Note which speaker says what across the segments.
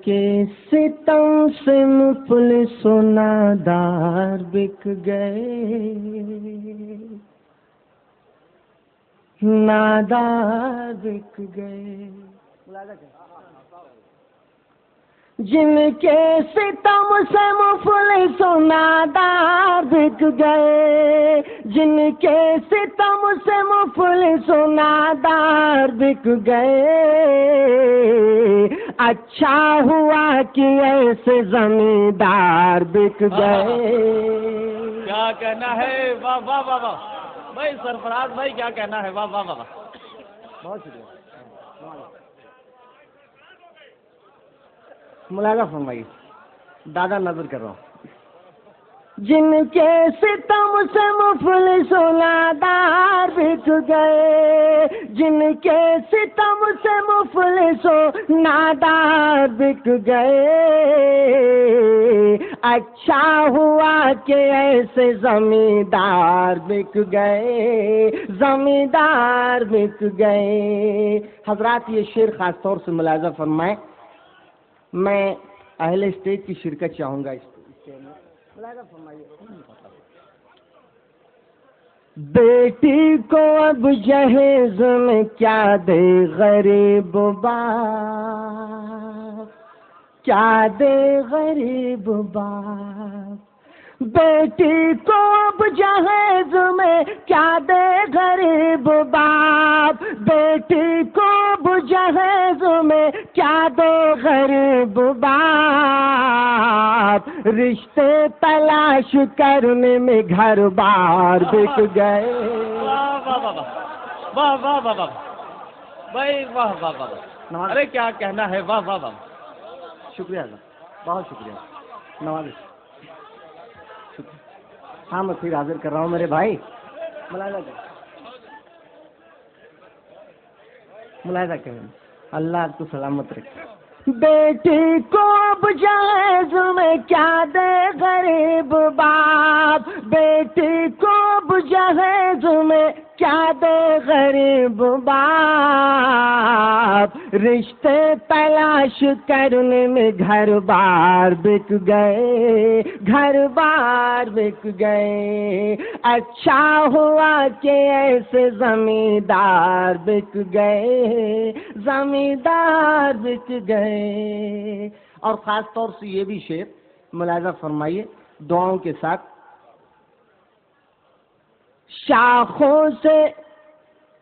Speaker 1: کے ستم سے مفلس و نادار بک گئے، نادار بک گئے۔ جن کے ستم سے مفلس و نادار بک گئے، جن کے ستم سے مفلس و نادار بک گئے، اچھا ہوا کہ ایسے زمیندار بک گئے۔
Speaker 2: کیا کہنا ہے، واہ واہ واہ واہ بھائی سرفراز بھائی، کیا کہنا ہے، واہ واہ واہ واہ،
Speaker 1: بہت شکریہ۔ ملاحظہ فرمائیے، دادا نظر کر رہا ہوں۔ جن کے ستم سے مفلس و نادار بک گئے، جن کے ستم سے مفلس و نادار بک گئے، اچھا ہوا کہ ایسے زمیندار بک گئے، زمیندار بک گئے۔ حضرات یہ شعر خاص طور سے ملاحظہ فرمائیں، میں اہل اسٹیج کی شرکت چاہوں گا اس شعر میں۔ ملاحظہ فرمائیے، بیٹی کو اب جہیز میں کیا دے غریب باپ، کیا دے غریب باپ، بیٹی کو اب جہیز میں کیا دے غریب باپ، بیٹی کو اب جہیز میں کیا دے غریب باپ، رشتے تلاش کرنے میں گھر بار بک گئے۔
Speaker 2: واہ واہ واہ واہ واہ واہ واہ بھائی، واہ واہ واہ، ارے کیا کہنا ہے، واہ واہ واہ،
Speaker 1: شکریہ بہت شکریہ نواز، ہاں میں پھر حاضر کر رہا ہوں میرے بھائی۔ ملاحظہ کریں، اللہ آپ کو سلامت رکھے۔ بیٹی کو اب جہیز میں کیا دے غریب باپ، بیٹی کو اب جہیز میں کیا دے غریب باپ، رشتے تلاش کرنے میں گھر بار بک گئے، گھر بار بک گئے، اچھا ہوا کہ ایسے زمیندار بک گئے، زمیندار بک گئے۔ اور خاص طور سے یہ بھی شعر ملاحظہ فرمائیے دعاؤں کے ساتھ، شاخوں سے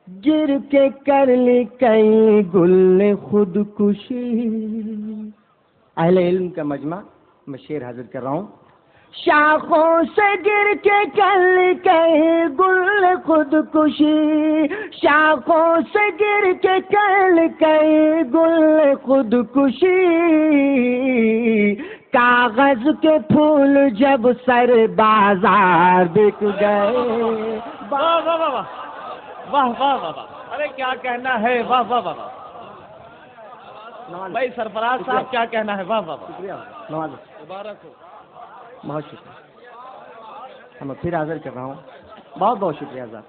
Speaker 1: گر کے کر لی کئی گل نے خودکشی، اہل علم کا مجمع میں شعر حاضر کر رہا ہوں۔ شاخوں سے گر کے کر لی کئی گل نے خودکشی، شاخوں سے گر کے کر لی کئی گل نے خودکشی، کاغذ کے پھول جب سر بازار بک گئے۔
Speaker 2: واہ واہ واہ واہ واہ واہ واہ، ارے کیا کہنا ہے، واہ واہ واہ واہ بھائی سرفراز صاحب، کیا کہنا ہے، واہ واہ واہ،
Speaker 1: شکریہ نواز،
Speaker 2: مبارک ہو،
Speaker 1: بہت شکریہ، میں پھر حاضر کر رہا ہوں، بہت بہت شکریہ صاحب۔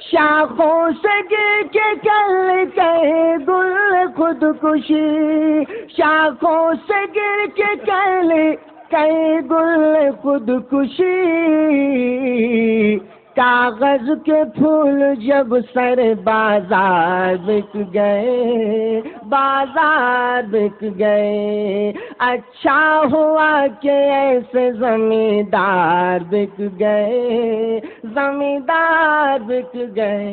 Speaker 1: شاخوں سے گر کے کر کے گل خودکشی، شاخوں سے گر کے کر کے گل خودکشی، کاغذ کے پھول جب سر بازار بک گئے، بازار بک گئے، اچھا ہوا کہ ایسے زمیندار بک گئے، زمیندار بک گئے۔